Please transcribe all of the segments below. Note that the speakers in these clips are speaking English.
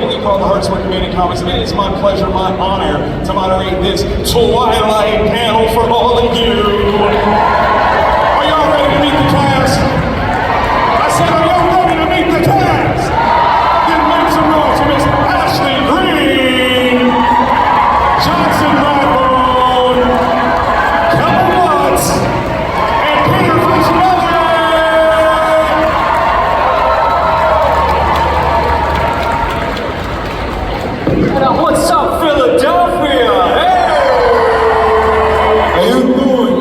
locally called the Hartsburg Community Comics, and it is my pleasure, my honor to moderate this Twilight panel for all of you. Are y'all ready to meet the cast? I said, are y'all ready to meet the cast? Then make some noise for Miss Ashley Greene, Rathbone, Kellan Lutz, and Facinelli. What's up, Philadelphia? Hey! How you doing?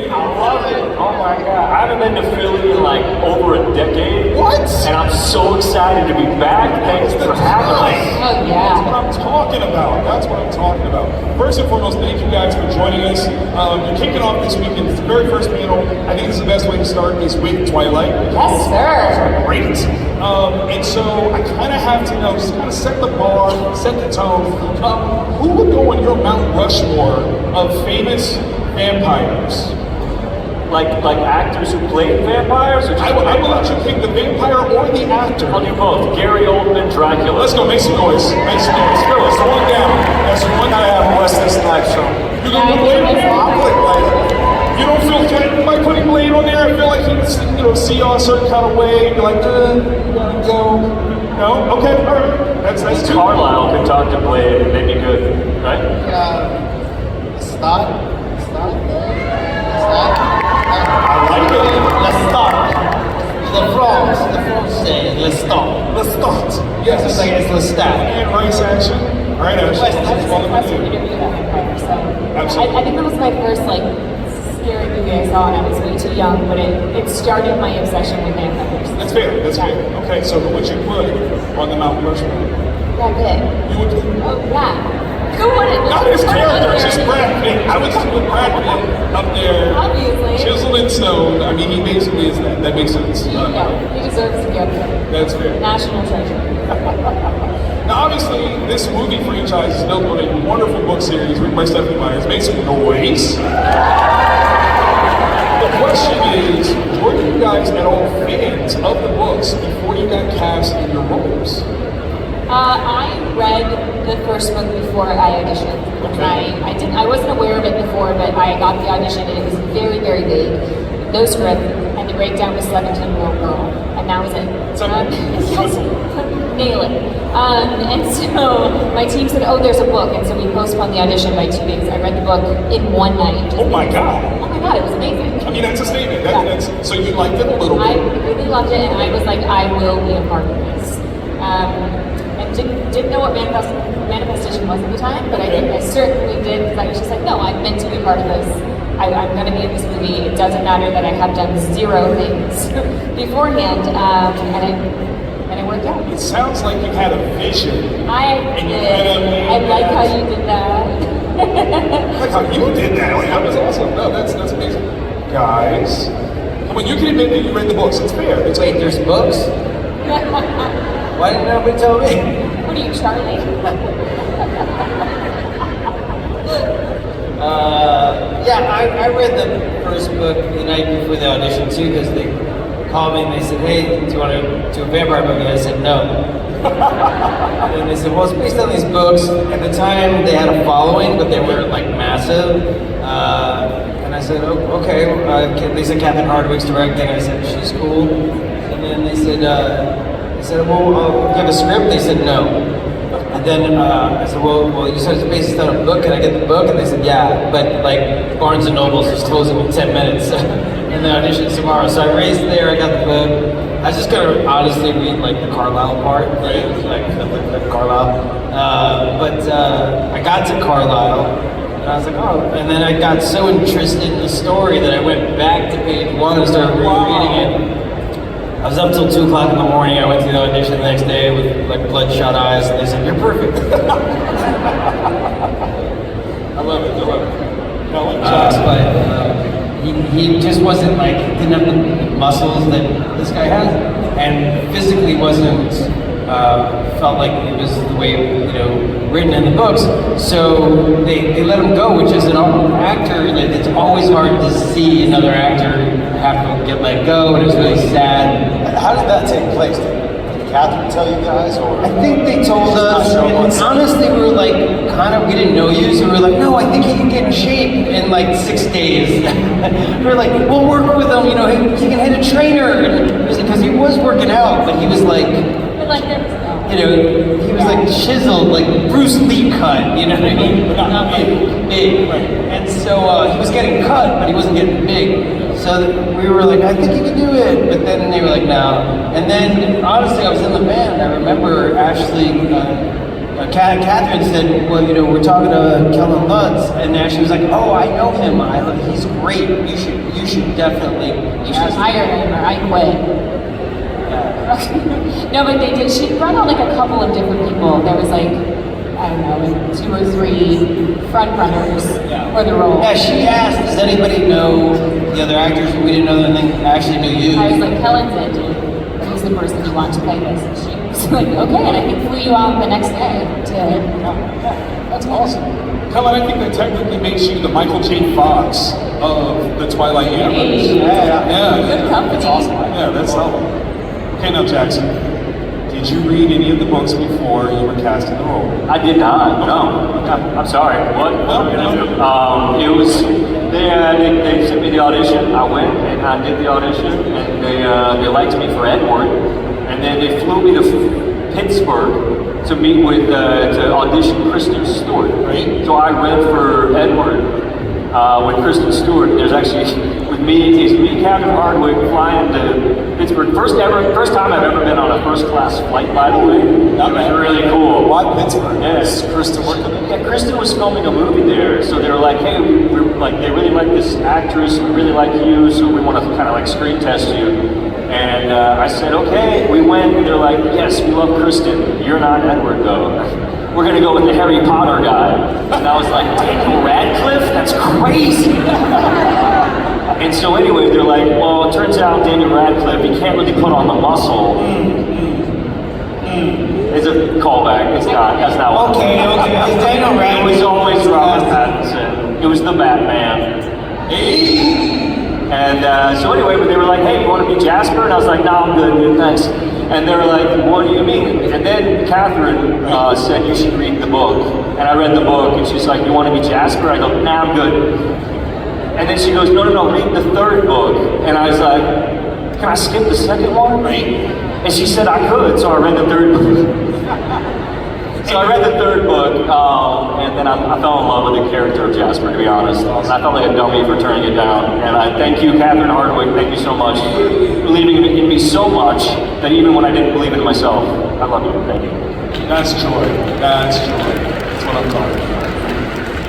I love it. Oh my God. I haven't been to Philly in like over a decade. What? And I'm so excited to be back. Thanks for having me. Oh, yeah. That's what I'm talking about. That's what I'm talking about. First and foremost, thank you guys for joining us. You're kicking off this weekend. It's the very first panel. I think this is the best way to start is with Twilight. Yes, sir. Great. And so I kind of have to know, just kind of set the bar, set the tone. Who would go on your Mount Rushmore of famous vampires? Like actors who played vampires? Or just I will let you pick the vampire or the actor. I'll do both. Gary Oldman, Dracula. Let's go, make some noise. Make some noise. Go, that's one down. That's one I have Wesley Snipes from. You gonna put Blade on there? I'll put Blade. You don't feel threatened by putting Blade on there? I feel like he can, see y'all a certain kind of way, and be like, you gotta go. No? Okay, all right. That's two. Carlisle could talk to Blade and they'd be good, right? Start. I like it. Let's start. The frogs say, let's start. Let's start. Yes. It's like let's start. And race action. All right, Ashley. I was impressed when you interviewed that vampire, so. Absolutely. I think that was my first, scary movie I saw, and I was way too young, but it started my obsession with vampires. That's fair. That's fair. Okay, so who would you put on the Mount Rushmore? Brad Pitt. You would. Oh, yeah. Who wouldn't? Not his character, it's just Brad Pitt. I would just put Brad Pitt up there. Obviously. Chiseled in stone. I mean, he basically is that. That makes sense. He deserves to be up there. That's fair. National treasure. Now, obviously, this movie franchise is built on a wonderful book series written by Stephanie Myers. Make some noise. The question is, were you guys at all fans of the books before you got cast in your roles? I read the first book before I auditioned. Okay. I wasn't aware of it before, but I got the audition and it was very, very vague. No script, and the breakdown was 17-year-old girl, and that was it. Nail it. And so my team said, oh, there's a book, and so we postponed the audition by 2 weeks. I read the book in one night. Oh my God. Oh my God, it was amazing. I mean, that's a statement. So you liked it a little I bit. really loved it, and I was like, I will be a part of this. And didn't know what manifestation was at the time, but I certainly did, because I was just like, no, I'm meant to be part of this. I'm going to be in this movie. It doesn't matter that I have done 0 things beforehand, and it worked out. It sounds like you had a vision. I did. I like how you did that. I like how you did that. Like, that was awesome. No, that's amazing. Guys, come on, you can admit that you read the books. It's fair. Wait, there's books? Why didn't nobody tell me? What are you, Charlie? I read the first book the night before the audition too, because they called me and they said, hey, do you want to do a vampire movie? I said, no. And they said, well, it's based on these books. At the time, they had a following, but they weren't massive. And I said, oh, okay. They said Catherine Hardwicke's directing. I said, she's cool. And then they said, well, do you have a script? They said, no. And then I said, well, you said it's based on a book. Can I get the book? And they said, yeah, but Barnes and Noble's is closing in 10 minutes. And the audition's tomorrow. So I raced there, I got the book. I was just gonna honestly read the Carlisle part, right? The Carlisle. But I got to Carlisle, and I was like, oh. And then I got so interested in the story that I went back to page 1 and started rereading it. I was up till 2 o'clock in the morning. I went to the audition the next day with bloodshot eyes, and they said, "You're perfect." I love it. No, but he just wasn't didn't have the muscles that this guy has, and physically wasn't felt like it was the way written in the books. So they let him go, which is an actor. It's always hard to see another actor have to get let go, and it's really sad. How did that take place? Catherine tell you guys, or? I think they told us, and honestly, we were like, we didn't know you, so we were like, no, I think he can get in shape in like 6 days. We were like, we'll work with him, he can hit a trainer, because he was working out, but he was like, he was like chiseled, like Bruce Lee cut, you know what I mean? But not big. And so he was getting cut, but he wasn't getting big. So we were like, I think he can do it. But then they were like, no. And then, honestly, I was in the band. I remember Ashley, Catherine said, well, we're talking to Kellan Lutz. And Ashley was like, oh, I know him. He's great. You should definitely. You should hire him, or I quit. No, but they did. She brought out like a couple of different people. There was like, I don't know, like 2 or 3 front runners for the role. Yeah, she asked, does anybody know the other actors? We didn't know them, and they actually knew you. I was like, Kellan's it, dude. Who's the person you want to play this? And she was like, okay, and I think flew you out the next day to... That's awesome. Cullen, I think that technically makes you the Michael J. Fox of the Twilight universe. Yeah. Good company. That's awesome. Yeah, that's solid. Okay, now Jackson, did you read any of the books before you were cast in the role? I did not. No. I'm sorry. What? It was they sent me the audition. I went and I did the audition, and they liked me for Edward, and then they flew me to Pittsburgh to meet with to audition Kristen Stewart. Right. So I read for Edward with Kristen Stewart. There's actually with me. It's me, Captain Hardwick, flying to Pittsburgh. First time I've ever been on a first class flight, by the way. It was really cool. Why Pittsburgh? Yes, Kristen worked there. Yeah, Kristen was filming a movie there, so they were like, hey, we're like, they really like this actress, we really like you, so we want to kind of like screen test you. And I said, okay. We went, and they're like, yes, we love Kristen. You're not Edward, though. We're gonna go with the Harry Potter guy. And I was like, Daniel Radcliffe? That's crazy. And so anyway, they're like, well, it turns out Daniel Radcliffe, he can't really put on the muscle. It's a callback. It's not. That's not what. Okay. It's Daniel Radcliffe. It was always Robert Pattinson. It was the Batman. And so anyway, they were like, hey, you want to be Jasper? And I was like, no, I'm good, dude, thanks. And they were like, what do you mean? And then Catherine said, you should read the book. And I read the book, and she's like, you want to be Jasper? I go, nah, I'm good. And then she goes, no, read the 3rd book. And I was like, can I skip the 2nd one? Right. And she said I could, so I read the 3rd book. So I read the 3rd book, and then I fell in love with the character of Jasper, to be honest. And I felt like a dummy for turning it down. And I thank you, Catherine Hardwick, thank you so much for believing in me so much that even when I didn't believe in myself, I love you, thank you. That's joy. That's what I'm talking about.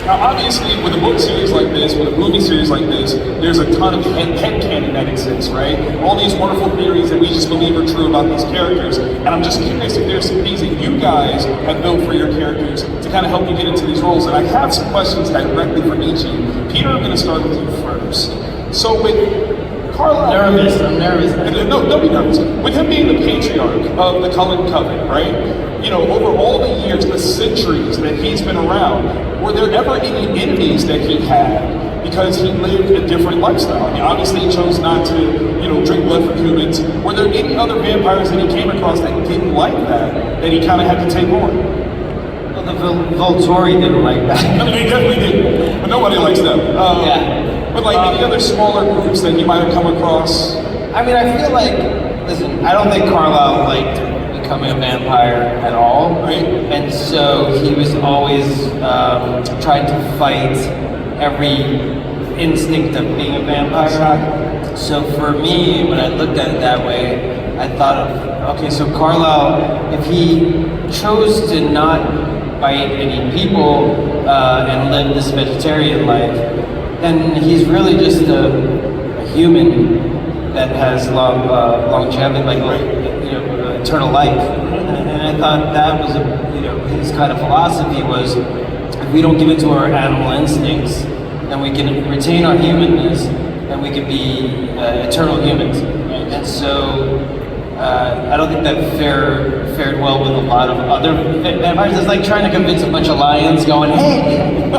Now, obviously, with a book series like this, with a movie series like this, there's a ton of headcanon that exists, right? All these wonderful theories that we just believe are true about these characters. And I'm just curious if there's some things that you guys have built for your characters to kind of help you get into these roles. And I have some questions directly for each of you. Peter, I'm going to start with you first. So with Carlisle... I'm nervous. No, don't be nervous. With him being the patriarch of the Cullen Coven, right? Over all the years, the centuries that he's been around, were there ever any enemies that he had because he lived a different lifestyle? I mean, obviously he chose not to, drink blood from humans. Were there any other vampires that he came across that didn't like that he kind of had to take on? Well, the Volturi didn't like that. I mean, they definitely did, but nobody likes them. But like any other smaller groups that you might have come across? I mean, I feel like, listen, I don't think Carlisle liked becoming a vampire at all. Right. And so he was always trying to fight every instinct of being a vampire. So for me, when I looked at it that way, I thought of, okay, so Carlisle, if he chose to not bite any people and live this vegetarian life, then he's really just a human that has longevity, eternal life. And I thought that was his kind of philosophy was, if we don't give in to our animal instincts, then we can retain our humanness, and we can be eternal humans. And so I don't think that fared well with a lot of other vampires. It's like trying to convince a bunch of lions going, hey,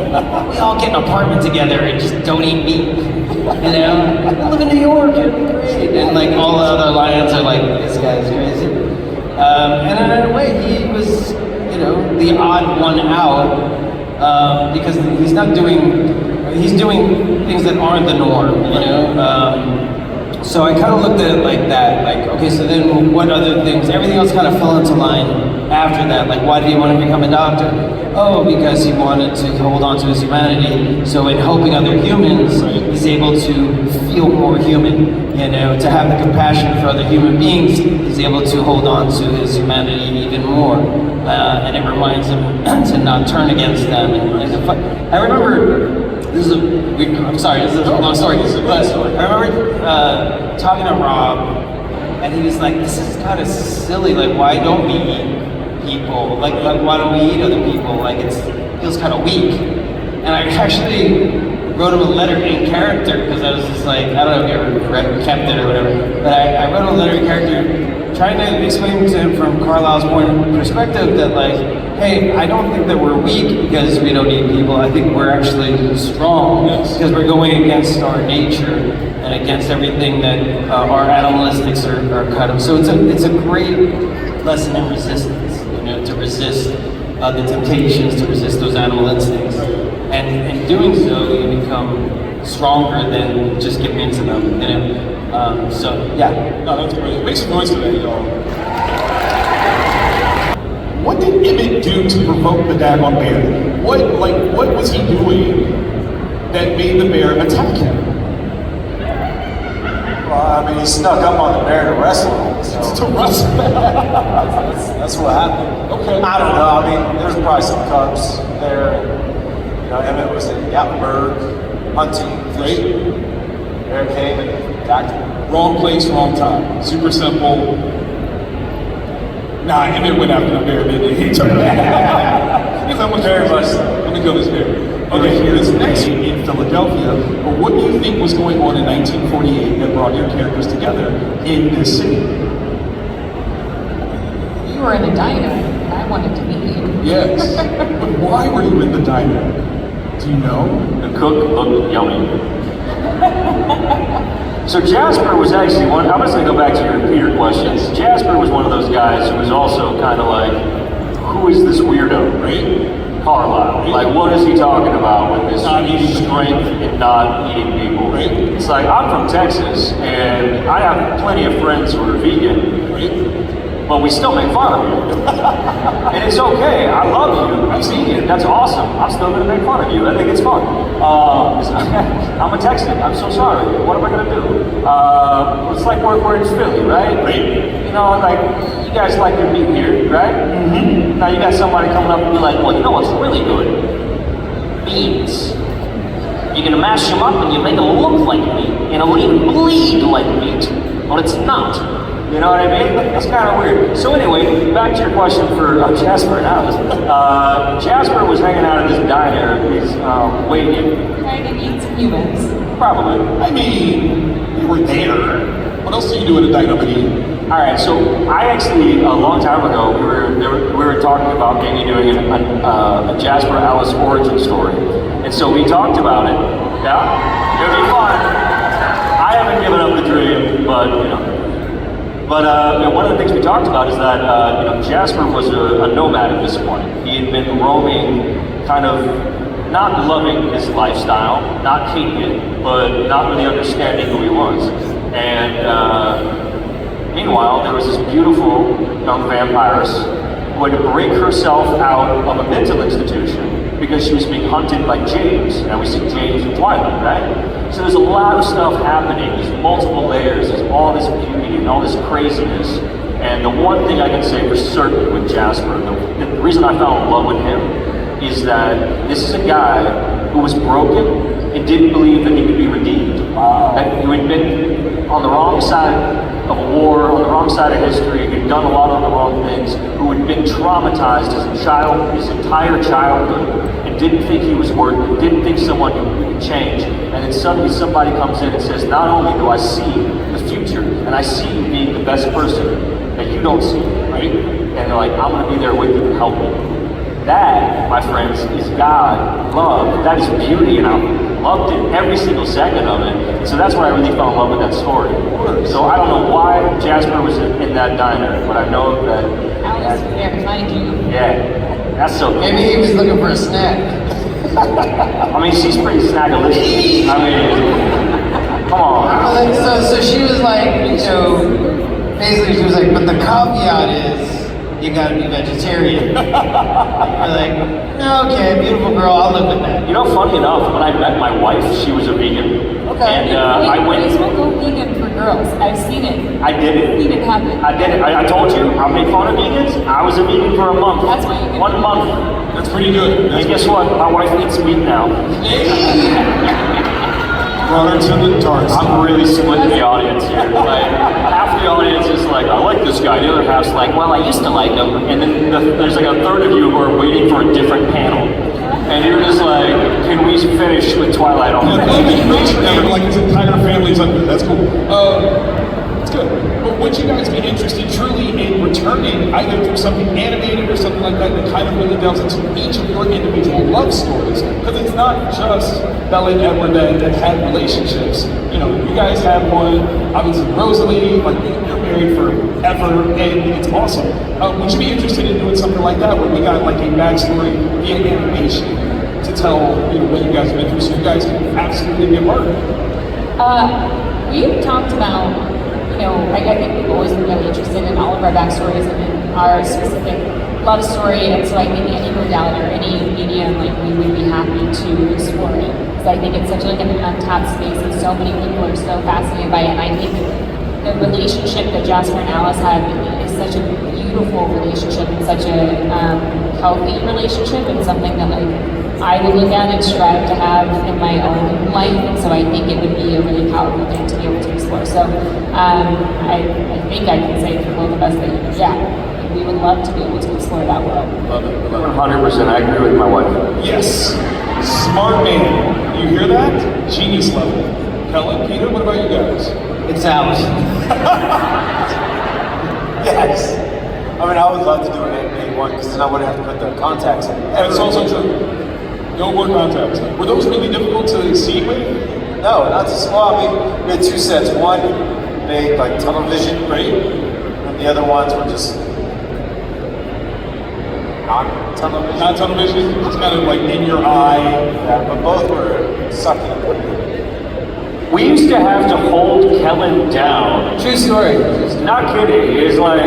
we all get an apartment together and just don't eat meat. I live in New York, it'd be great. And like all the other lions are like, this guy's crazy. And in a way, he was, you know, the odd one out because he's doing things that aren't the norm, you know. So I kind of looked at it like that, like, okay, so then what other things, everything else kind of fell into line after that. Like, why did he want to become a doctor? Oh, because he wanted to hold on to his humanity. So in helping other humans, he's able to feel more human, you know, to have the compassion for other human beings. He's able to hold on to his humanity even more. And it reminds him to not turn against them. And I remember, I'm sorry, this is a long story. But I remember talking to Rob, and he was like, this is kind of silly, like, why don't we eat people? Like why don't we eat other people? Like, it feels kind of weak. And I actually wrote him a letter in character, because I was just like, I don't know if you ever kept it or whatever, but I wrote him a letter in character, trying to explain to him from Carlisle's point of perspective that, like, hey, I don't think that we're weak because we don't eat people. I think we're actually strong because we're going against our nature and against everything that our animalistics are kind of. So it's a great lesson in resistance, you know, to resist the temptations, to resist those animal instincts. And in doing so, you become stronger than just giving into them, you know. So, yeah. No, that's great. Make some noise for that, y'all. What did Emmett do to provoke the daggone bear? What was he doing that made the bear attack him? Well, I mean, he snuck up on the bear to wrestle him. So. To wrestle? That's what happened. Okay. I don't know. I mean, there's probably some cubs there. You know, Emmett was in Gatlinburg hunting, fishing. Bear came and attacked him. Wrong place, wrong time. Super simple. Nah, Emmett went after the bear, didn't he? He turned back. He's like, very much. Let me kill this bear. Okay, here is next in Philadelphia. But what do you think was going on in 1948 that brought your characters together in this city? You were in a diner, and I wanted to meet you. Yes. But why were you in the diner? Do you know? The cook looked yummy. So Jasper was actually one, I'm just going to go back to your Peter questions. Jasper was one of those guys who was also kind of like, who is this weirdo, right? Carlisle. Like, what is he talking about with this strength in not eating people? Right. It's like, I'm from Texas, and I have plenty of friends who are vegan, but we still make fun of you. And it's okay, I love you, I'm vegan, that's awesome. I'm still gonna make fun of you, I think it's fun. I'm a Texan, I'm so sorry, what am I gonna do? It's like we're in Philly, right? You know, like, you guys like your meat here, right? Mm-hmm. Now you got somebody coming up and be like, well, you know what's really good? Beans. You're gonna mash them up and you make them look like meat, and it'll even bleed like meat, but it's not. You know what I mean? It's kind of weird. So anyway, back to your question for Jasper and Alice. Jasper was hanging out at this diner. He's waiting. Trying to eat some humans. Probably. I mean, you were there. What else do you do in a diner but eat? All right. So I actually a long time ago we were talking about maybe doing a Jasper Alice origin story, and so we talked about it. Yeah, it would be fun. I haven't given up the dream, but you know. But one of the things we talked about is that Jasper was a nomad at this point. He had been roaming, kind of not loving his lifestyle, not hating it, but not really understanding who he was. And meanwhile, there was this beautiful young vampiress who had to break herself out of a mental institution because she was being hunted by James. And we see James in Twilight, right? So there's a lot of stuff happening. There's multiple layers. There's all this beauty and all this craziness. And the one thing I can say for certain with Jasper, the reason I fell in love with him is that this is a guy who was broken and didn't believe that he could be redeemed. Wow. Who had been on the wrong side of a war, on the wrong side of history, who'd done a lot of the wrong things, who had been traumatized as a child, his entire childhood, and didn't think he was worth it, didn't think someone could change. And then suddenly somebody comes in and says, not only do I see the future, and I see you being the best person that you don't see, right? And they're like, I'm gonna be there with you to help you. That, my friends, is God, love. That is beauty, and I loved it, every single second of it. So that's why I really fell in love with that story. So I don't know why Jasper was in that diner, but I know that... Alice was there behind you. Yeah, that's so cool. Maybe he was looking for a snack. I mean, she's pretty snackalicious. I mean, come on. So she was like, you know, basically she was like, but the caveat is, you gotta be vegetarian. You're like, okay, beautiful girl, I'll live with that. You know, funny enough, when I met my wife, she was a vegan. Okay. And I went... Please don't go vegan for girls. I've seen it. I did it. Seen it happen. I did it. I told you, I made fun of vegans. I was a vegan for a month. That's why you can... 1 month. That's pretty good. And guess what? My wife eats meat now. Brought her to the dark side. I'm really splitting the audience here. Like, half the audience is like, I like this guy. The other half's like, well, I used to like him. And then there's like a third of you who are waiting for a different panel. And you're just like, can we finish with Twilight on I love that you mentioned that, like his entire family's under it. That's cool. That's good. But would you guys be interested truly in returning either through something animated or something like that that kind of really delves into each of your individual love stories? Because it's not just Bella and Edward that had relationships. You know, you guys have one, obviously Rosalie, like you're married forever, and it's awesome. Would you be interested in doing something like that where we got like a backstory via animation to tell, you know, what you guys have been through so you guys can absolutely be a part of it? We talked about, you know, I think we've always been really interested in all of our backstories and in our specific love story, and so I think any modality or any medium, like, we would be happy to explore it. Because I think it's such like an untapped space and so many people are so fascinated by it, and I think the relationship that Jasper and Alice have is such a beautiful relationship and such a healthy relationship, and something that, like, I would look at and strive to have in my own life, and so I think it would be a really powerful thing to be able to explore. So I think I can say for both of us that, yeah, we would love to be able to explore that world. Love it. 100%. I agree with my wife. Yes. Smart man. You hear that? Genius level. Kellan, Peter, what about you guys? It's Alice. Yes. I mean, I would love to do an animated one because then I wouldn't have to put the contacts in. That's also true. No more contacts. Were those really difficult to see with? No, not too small. I mean, we had two sets. One made like tunnel vision, Right? and the other ones were just non-tunnel vision. Not tunnel vision, it's kind of like in your eye. Yeah, but both were sucking. We used to have to hold Kellan down. True story. Not kidding. It's like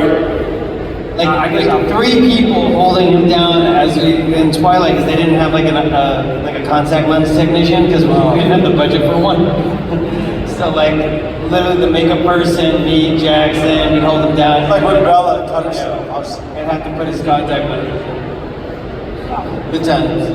Like three people holding him down as we in Twilight because they didn't have like a contact lens technician because we didn't have the budget for one. So like literally the makeup person, me, Jackson, we'd hold him down. Like when Bella cut herself, and have to put his contact lens. Good times.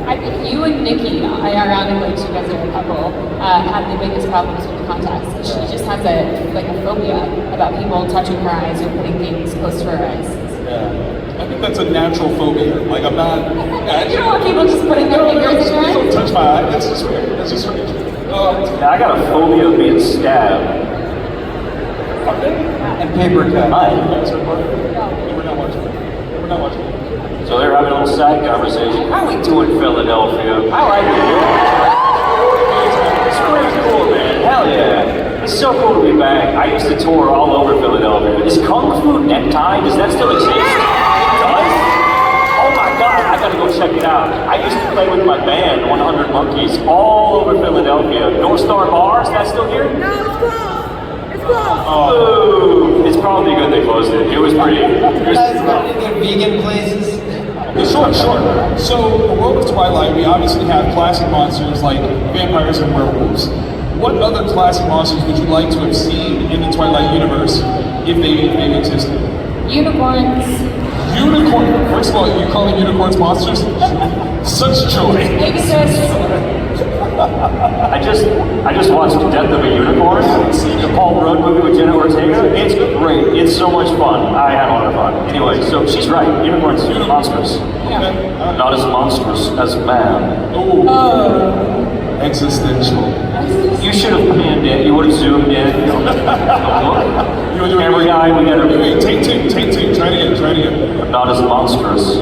I think you and Nikki, ironically, you guys are a couple, have the biggest problems with contacts. She just has a phobia about people touching her eyes or putting things close to her eyes. Yeah. I think that's a natural phobia. Like, I'm not... You don't want people just putting their fingers in your eyes? Don't touch my eye. That's just weird. That's just weird. I got a phobia of being stabbed. And paper cut. We're not watching it. We're not watching it. So they're having a little side conversation. How we doing, Philadelphia? I like it. It's pretty cool, man. Hell yeah. It's so cool to be back. I used to tour all over Philadelphia. Is Kung Fu Necktie, does that still exist? It does? Oh my God, I gotta go check it out. I used to play with my band, 100 Monkeys, all over Philadelphia. North Star Bar, is that still here? No, it's closed. It's closed. Oh, it's probably good they closed it. It was pretty. You guys got any vegan places? Sure. So, the world of Twilight, we obviously have classic monsters like vampires and werewolves. What other classic monsters would you like to have seen in the Twilight universe if they existed? Unicorns. Unicorn. First of all, you calling unicorns monsters? Such joy. Pegasus. I just watched Death of a Unicorn, the Paul Rudd movie with Jenna Ortega. It's great. It's so much fun. I had a lot of fun. Anyway, so she's right. Unicorns are monstrous. Yeah. Not as monstrous as man. Oh. Existential. You should have panned in. You would have zoomed in. You Camera guy, we gotta. Wait, take two. Try it again. Not as monstrous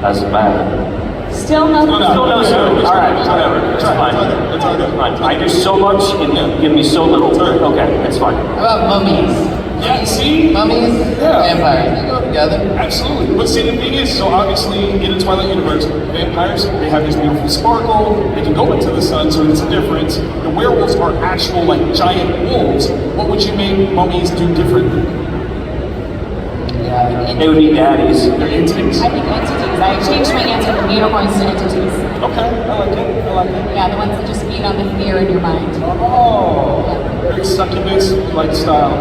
Doesn't matter. Still no. Still no soup. All right, whatever. It's fine. It's all good. Fine. I do so much and you give me so little. Okay, it's fine. How about mummies? Yeah, see? Mummies? Yeah. Vampires. They go together. Absolutely. But see, the thing is, so obviously in the Twilight universe, vampires, they have this beautiful sparkle, they can go into the sun, so it's different. The werewolves are actual, like, giant wolves. What would you make mummies do differently? They would be daddies. They're entities. I think entities. I changed my answer from unicorns to entities. Okay, I like it. I like it. Yeah, the ones that just feed on the fear in your mind. Oh, very succubus-like style.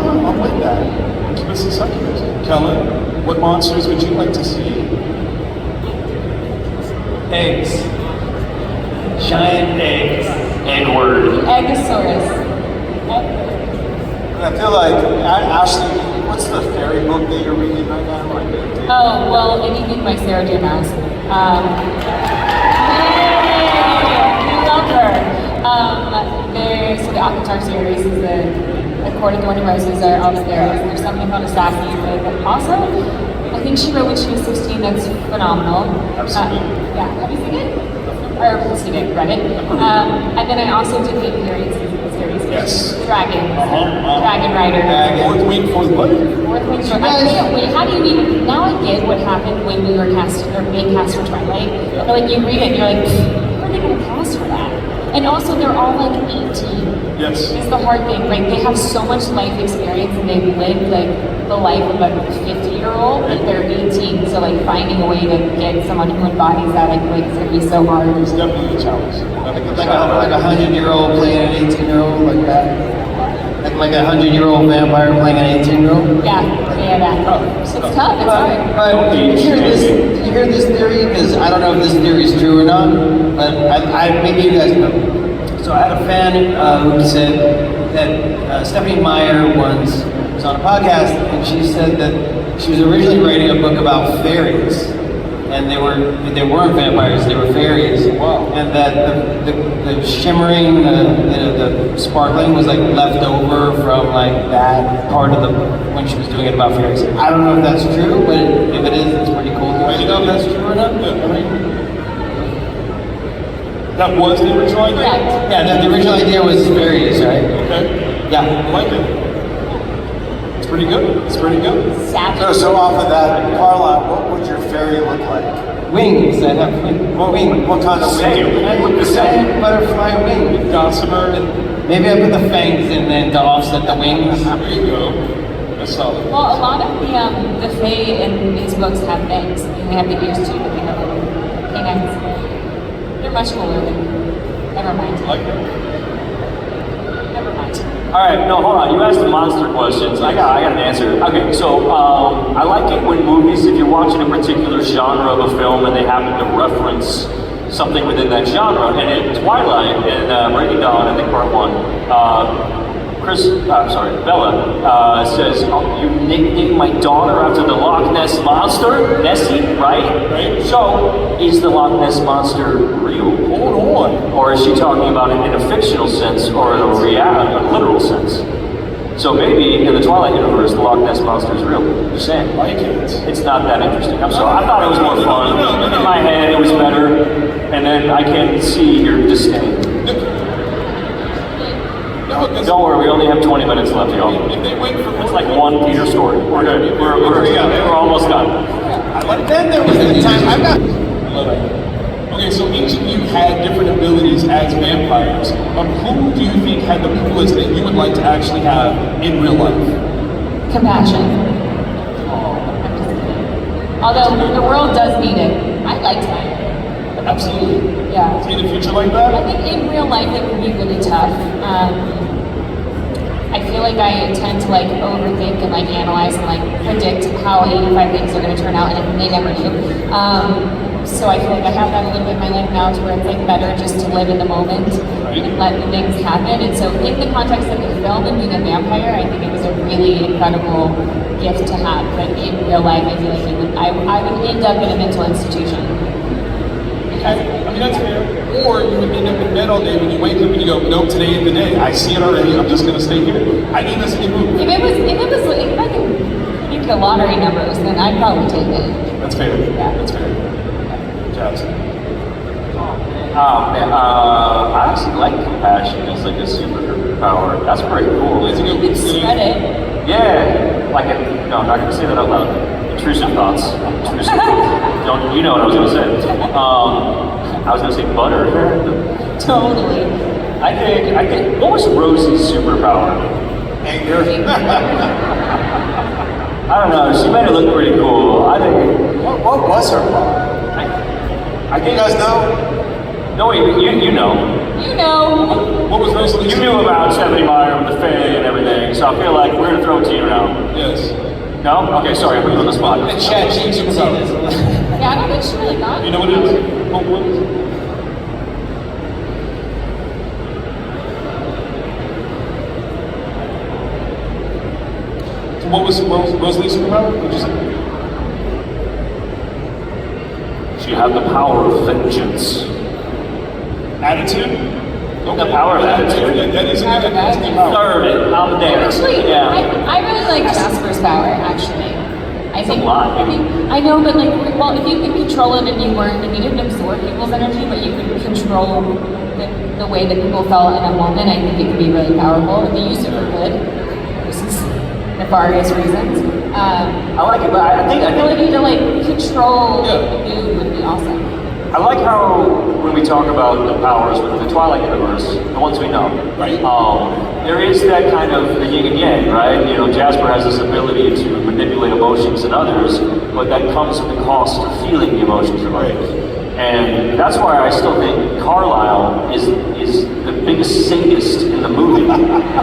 Oh, I like that. Incubus and succubus. Kellan, what monsters would you like to see? Eggs. Giant eggs. N-word. Eggosaurus. And I feel like, Ashley, what's the fairy book that you're reading right now? Oh, well, anything by Sarah J. Maas. Yay! We love her. So the Avatar series is the Court of Thorny Roses are out there. There's something called Assassins. But also, I think she wrote when she was 16. That's phenomenal. Absolutely. Yeah, have you seen it? Or seen it, read it? And then I also did the period series. Yes. Dragon. Uh-huh. Dragon Rider. Fourth wing for what? Fourth wing for, I can't wait. How do you even, now I get what happened when we were cast, or being cast for Twilight. But like you read it and you're like, who are they going to cast for that? And also they're all like 18. Yes. It's the hard thing, right? They have so much life experience and they've lived like the life of a 50-year-old, but they're 18. So like finding a way to get someone who embodies that, I feel like it's going to be so hard. It's definitely a challenge. I think it's Like a 100-year-old playing an 18-year-old, like that. Like a 100-year-old vampire playing an 18-year-old. Yeah, that. It's tough, it's hard. But did you hear this theory? Because I don't know if this theory is true or not, but maybe you guys know. So I had a fan who said that Stephanie Meyer once was on a podcast, and she said that she was originally writing a book about fairies, and they weren't vampires, they were fairies. Wow. And that the shimmering, the sparkling was like left over from like that part of when she was doing it about fairies. I don't know if that's true, but if it is, it's pretty cool. Do you know if that's true or not? That was the original idea? Correct. Yeah, the original idea was fairies, right? Okay. Yeah. I like it. It's pretty good. It's pretty good. Savage. So off of that, Carlisle, what would your fairy look like? Wings. I have wings. What kind of wing? I put the same butterfly wing. Gossamer. Maybe I put the fangs in then to offset the wings. There you go. That's solid. Well, a lot of the Fae in these books have fangs. And they have the ears too, but they have little canines. They're much cooler than. Never mind. I like it. Never mind. All right, no, hold on. You asked the monster questions. I got an answer. Okay, so I like it when movies, if you're watching a particular genre of a film and they happen to reference something within that genre. And in Twilight, in Breaking Dawn, I think part 1, Bella says, oh, you nicknamed my daughter after the Loch Ness Monster? Nessie, right? Right. So, is the Loch Ness Monster real? Hold on. Or is she talking about it in a fictional sense or in a literal sense? So maybe in the Twilight universe, the Loch Ness Monster is real. Just saying. Like it. It's not that interesting. I'm sorry. I thought it was more fun. In my head, it was better. And then I can see your disdain. No, because Don't worry, we only have 20 minutes left, y'all. if they wait for It's like one Peter story. We're good. We're almost done. I like Then there was the time I'm not. Love it. Okay, so each of you had different abilities as vampires. Who do you think had the coolest that you would like to actually have in real life? Compassion. I'm just kidding. Although the world does need it. I liked mine. Absolutely. Yeah. See the future like I that? think in real life it can be really tough. I feel like I tend to like overthink and like analyze and like predict how 85 things are going to turn out, and they never do. So I feel like I have that a little bit in my life now, to where it's like better just to live in the moment and let the things happen. And so in the context of the film and being a vampire, I think it was a really incredible gift to have. But in real life, I feel like I would end up in a mental institution. I mean, that's fair. Or you would end up in bed all day when you wake up and you go, nope, today is the day. I see it already. I'm just going to stay here. I need this to move. If I could predict the lottery numbers, then I'd probably take it. That's fair. Yeah. That's fair. Jackson. I actually like compassion as like a superpower. That's pretty cool. Isn't You it? can spread it. Yeah, like no, I'm not gonna say that out loud. Intrusive thoughts. Intrusive. You know what I was gonna say. I was gonna say butter. Totally. I think. What was Rosie's superpower? Anger. I don't know. She made it look pretty cool. I think. What was her problem? I think You guys know? No, you know. You know. What was Rosalie's? You knew about Stephanie Meyer with the Fae and everything, so I feel like we're gonna throw it to you now. Yes. No? Okay, sorry, I put you on the spot. The chat GPT does. Yeah, I don't think she really got it. You know what it is? What is it? So what was Rosalie's superpower? What did you say? She had the power of vengeance. Attitude? The power of attitude. Yeah, that is a Power of good that's a good attitude. power. Third it, I'm there. Actually, Yeah. I really like Jasper's power, actually. I It's think, a lot. I know, but like, well, if you could control it and you weren't, if you didn't absorb people's energy, but you could control the way that people felt in a moment, I think it could be really powerful. If you use it for good, versus nefarious reasons. I like it, but I think The ability to like control the mood would be awesome. I like how when we talk about the powers within the Twilight universe, the ones we know, Right. there is that kind of the yin and yang, right? You know, Jasper has this ability to manipulate emotions in others, but that comes at the cost of feeling the emotions of others. And that's why I still think Carlisle is the biggest sadist in the movie,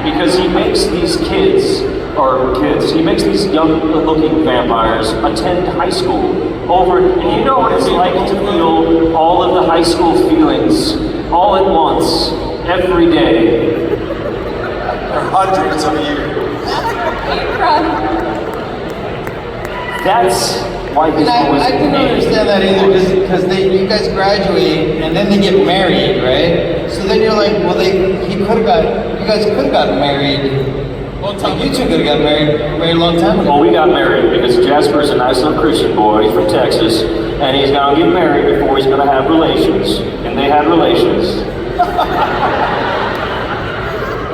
because he makes these he makes these young-looking vampires attend high school over, and you know what it's like to feel all of the high school feelings all at once, every day. For hundreds of years. That's why this And was I couldn't made. understand that either, because you guys graduate and then they get married, right? So then you're like, well, you guys could have gotten married. Like you two could have gotten married a very long time ago. Well, we got married because Jasper's a nice little Christian boy from Texas, and he's gonna get married before he's gonna have relations, and they had relations.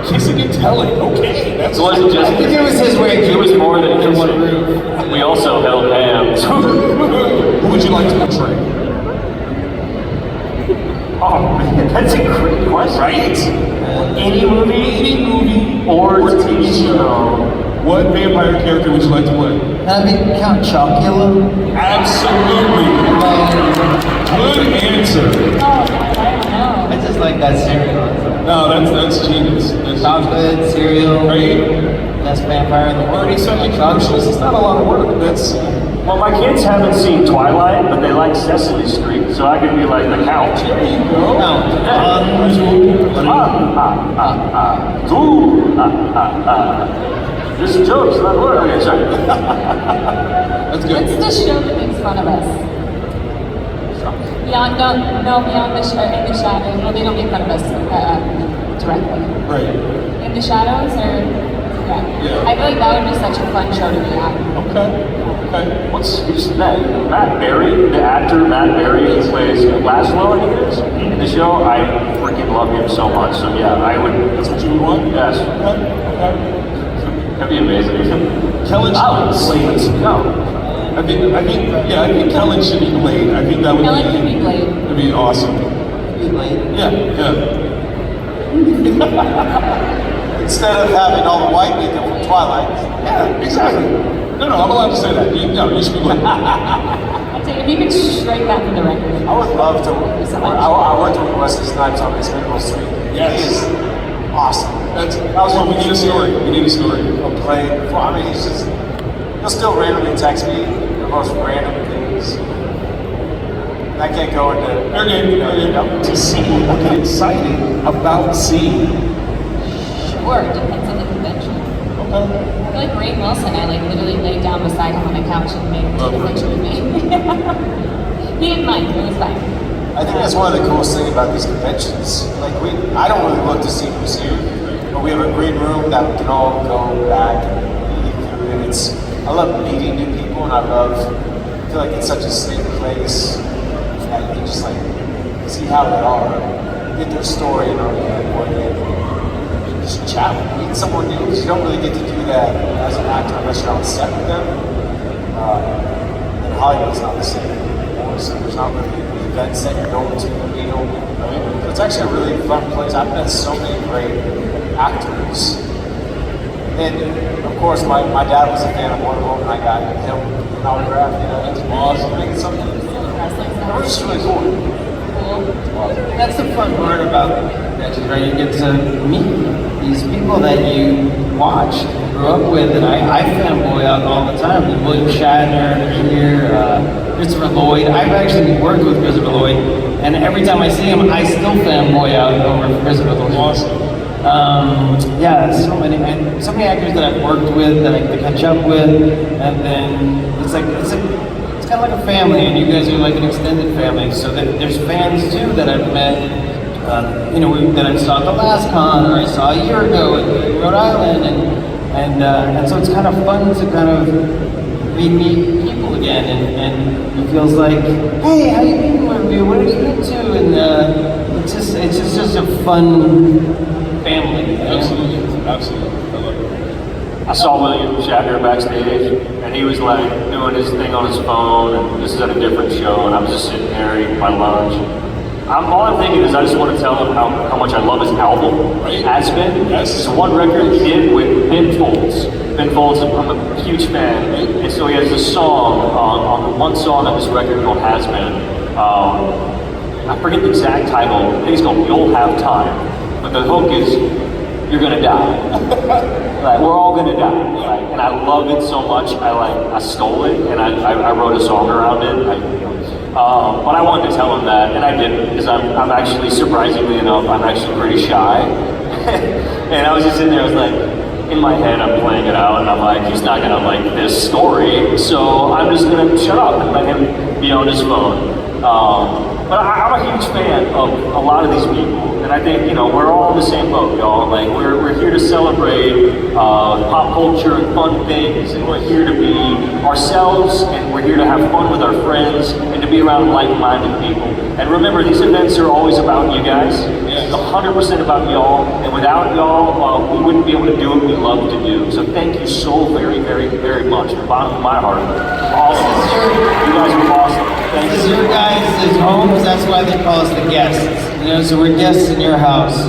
Kissing and telling. Okay, that's It wasn't just. I think it was his way. It was more than kissing. We also held hands. Who would you like to portray? Oh man, that's a great question. Right? Any movie or TV show. What vampire character would you like to play? Can I be Count Chocula? Absolutely. Good answer. Oh, I don't know. I just like that cereal. No, that's genius. That's Chocolate, cereal, Right? best vampire in the world. 30-second commercials. It's not a lot of work. That's Well, my kids haven't seen Twilight, but they like Sesame Street, so I could be like the Count. there you go. Count. This joke's not working. Okay, sorry. That's good. What's the show that makes fun of us? Beyond, beyond the in the shadows. Well, they don't make fun of us directly. Right. In the shadows, or Yeah. I feel like that would be such a fun show to be on. Okay. Who's that? Matt Berry, the actor Matt Berry, who plays Laszlo, I think it is, in the show. I freaking love him so much. So yeah, I would. That's what you would want? Yes, Okay. that'd be amazing. Kellan Lutz. No. I think Kellan should be Blade. I think that would Kellan could be Blade. That'd be awesome. Yeah. Instead of having all the white people from Twilight. Yeah, exactly. No, I'm allowed to say that. You should be Blade. I'd say if you could strike that from the record. I would love to. I worked with Wesley Snipes on Miss Minimal Street. Yes. He is awesome. We need a story. We need a story. He'll play. I mean, he'll still randomly text me the most random things. And I can't go into. To see or get excited about seeing. Sure, it depends on the convention. Okay. I feel like Ray Wilson, I like literally laid down beside him on a couch and made a picture with me. He didn't mind, it was fine. I think that's one of the coolest things about these conventions. Like I don't really look to see who's here, but we have a green room that we can all go back and leave through. And I love meeting new people, and I feel feel like it's such a safe place that you can just like see how they are, get their story and just chat, meet someone new, because you don't really get to do that as an actor unless you're on set with them. And Hollywood's not the same anymore, so there's not really events that you're going to meet them. Right? So it's actually a really fun place. I've met so many great actors. And of course, my dad was a fan of one of them, and I got him an autograph. You know, that's awesome. It was just really cool. That's the fun part about conventions, right? You get to meet these people that you watched and grew up with, and I fanboy out all the time. William Shatner here, Christopher Lloyd. I've actually worked with Christopher Lloyd, and every time I see him, I still fanboy out over Christopher Lloyd. Awesome. Yeah, so many actors that I've worked with that I get to catch up with, and then it's kind of like a family, and you guys are like an extended family. So there's fans too that I've met, that I saw at the last con, or I saw a year ago in Rhode Island, and so it's kind of fun to kind of re-meet people again, and it feels like, hey, how you been? What did you get to? And it's just a fun family. Absolutely. I love it. I saw William Shatner backstage, and he was like doing his thing on his phone, and this is at a different show, and I was just sitting there eating my lunch. All I'm thinking is I just want to tell him how much I love his album, Right. Has Been. Yes. It's one record he did with Ben Folds. Ben Folds, I'm a huge fan, and so he has this song on the one song on this record called Has Been. I forget the exact title. I think it's called You'll Have Time, but the hook is you're gonna die. Like, we're all gonna die. Like, and I love it so much. I stole it and I wrote a song around it. But I wanted to tell him that, and I didn't, because I'm actually, surprisingly enough, I'm actually pretty shy. And I was just sitting there, I was like, in my head, I'm playing it out, and I'm like, he's not gonna like this story, so I'm just gonna shut up and let him be on his phone. But I'm a huge fan of a lot of these people, and I think, we're all in the same boat, y'all. Like, we're here to celebrate pop culture and fun things, and we're here to be ourselves, and we're here to have fun with our friends, and to be around like-minded people. And remember, these events are always about you guys. It's 100% about y'all, and without y'all, we wouldn't be able to do what we love to do. So thank you so very, very, very much, from the bottom of my heart. All of us. You guys are awesome. Thank This is you. your guys' homes, that's why they call us the guests. So we're guests in your house.